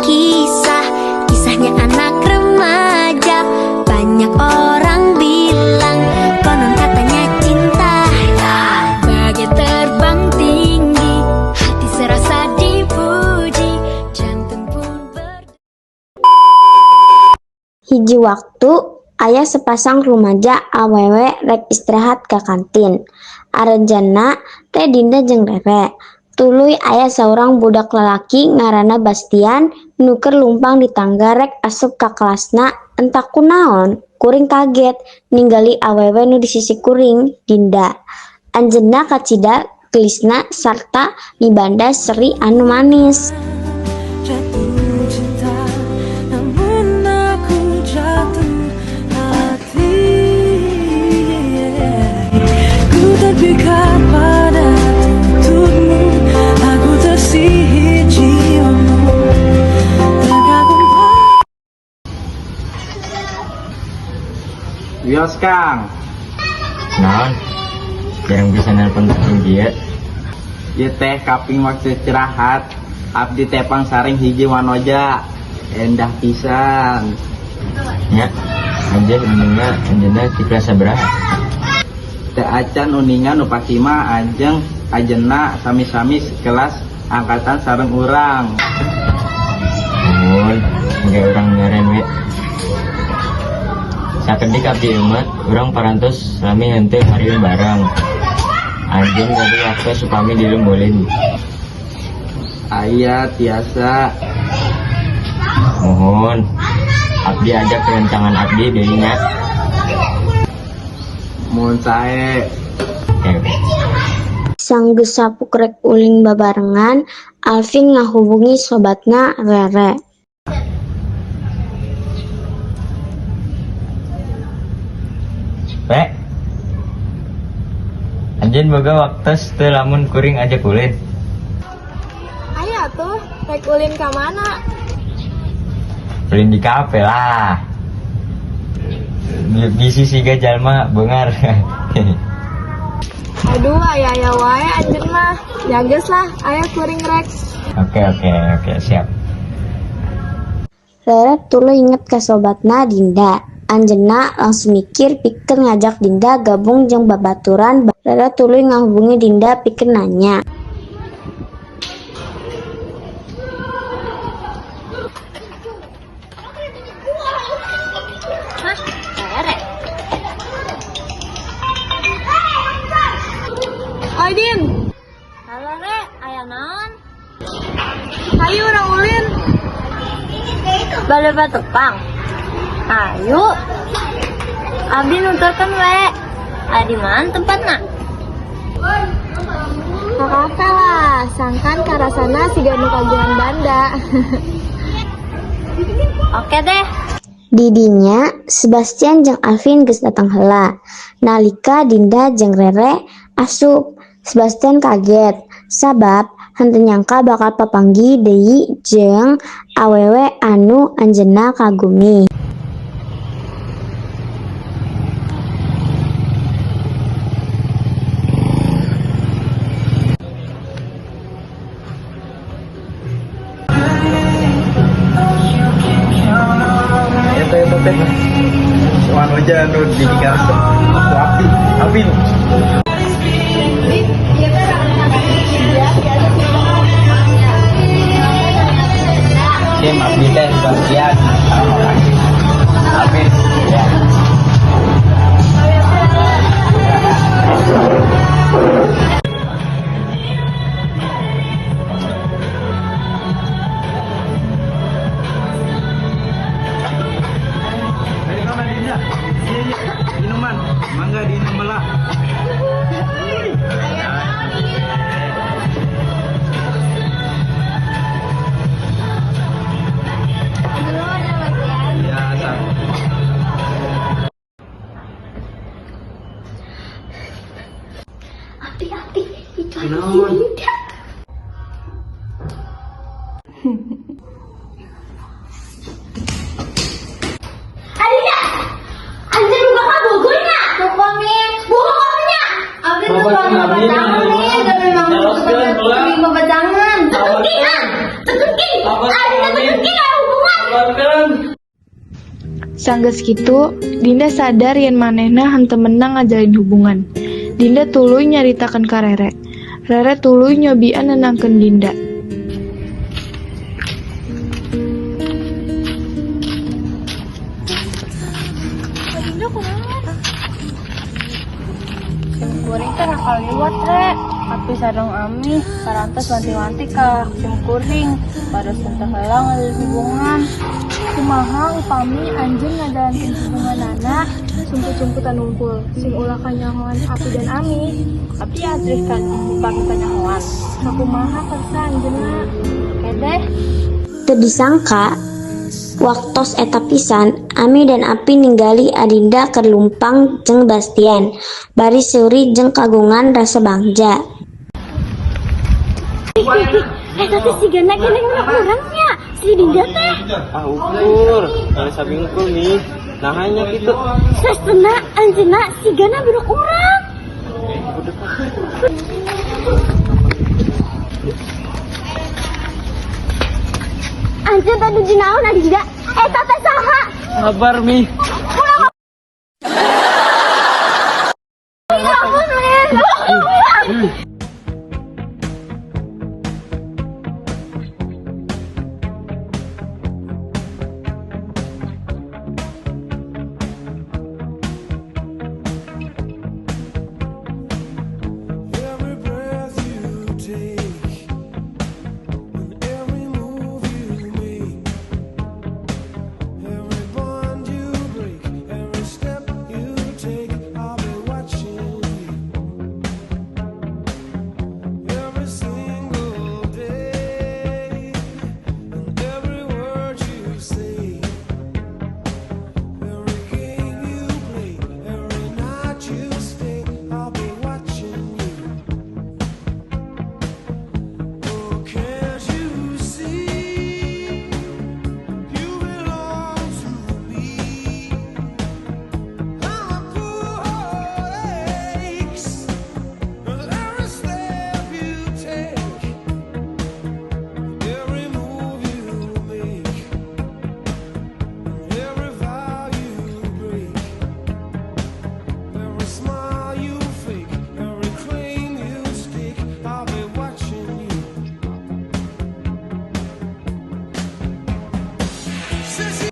Kisahnya anak remaja. Banyak orang bilang konon katanya cinta bagai terbang tinggi, hati serasa dipuji, jantung pun Hiji waktu aya sepasang rumaja awewe rek istirahat ke kantin. Aranjana teh Dinda jeung Rere. Tuluy aya saurang budak lalaki ngaranna Bastian nuker lumpang di tangga rek asup ka kelasna. Entah kunaon kuring kaget ninggali awewe nu di sisi kuring Dinda. Anjeunna kacida gelisna sarta mibanda seri anu manis. Wios Kang, Naon? Jarang bisa nelpon dia. ieu teh kaping waktu istirahat. Abdi tepang saring hiji wanoja. Endah pisan. Ya, anjeun uninga di kelas sabaraha? Teh acan uningan nu pakima ajeng ajeuna sami-sami kelas angkatan sareng urang. Mun, engke urang ngeren we. Sakedik abdi umat, urang parantos sami henteu hariun bareng. Anjeun tadi waktu supami dilumbolin. Aya tiasa. Mohon, abdi ajak rencangan abdi deui nya. Mun sae Oke. Sanggeus sapuk rek uling babarengan, Alvin ngahubungi sobatna Rere. Pe, anjeun boga waktos teu lamun kuring ajak ulin. Aya tuh, rek ulin ka mana? Ulin di kafe lah. Bisi siga jalma beungar. Aduh, aya wae anjeun mah. Jages lah, aya kuring rek. Oke, siap. Rere tuluy inget ka sobatna Dinda. Anjeunna langsung mikir pikeun ngajak Dinda gabung jeung babaturan. Rere tuluy ngahubungi Dinda pikeun nanya. Oi Din. Halo Rek, aya naon? Hayu urang ulin. Bale batepang. Ayo. Abdi nuturkeun we. Aya di mana tempatna? Kakak lah, sangkan karasana siga nu kagungan banda. Oke deh. Didinya, Sebastian jeung Alvin geus datang heula. Nalika Dinda jeung Rere asup, Sebastian kaget sabab henteu nyangka bakal papanggi deui jeung awewe anu anjeunna kagumi. eta teh wanoja nu didikan ku abdi. Sim abdi teh bagian. Habis ya. Minuman, mangga di melah. Hati-hati, itu Kenapa? Adina, anjir lu bakal bogorna. Pokoknya, bohongnya. Abdi tuh kalau babadangan, tapi memang babadangan. Tekekin, Adina Sanggeus kitu, Dinda sadar yen manehna henteu menang ngajalin hubungan. Dinda tuluy nyaritakeun ka Rere. Rere tuluy nyobian nenangkeun Dinda. Kuring teh nakal liwat, Re. Tapi sareng Ami, parantos wanti-wanti ka sim kuring. Pada tentang helang ngajalin hubungan. Kumaha upami anjeun ngadalankeun hubungan anak, sumput-sumputan numpul. Sing ulah kanyahoan Api dan Ami. Tapi adrih kan upami kanyahoan. Sakumaha kersa anjeunna. Kedeh. Teu disangka, waktos eta pisan, Ami dan Api ningali Adinda keur lumpang jeung Bastian. Bari seuri jeung kagungan rasa bangja. Eta teh sigana keneng menang urangnya. Si Dinda teh. Ah ukur, ada sabing ukur nih. Nah hanya gitu. Sesena anjeunna sigana budak urang. Anjeun teh nuju naon Adinda? Eta teh saha? Sabar Mi.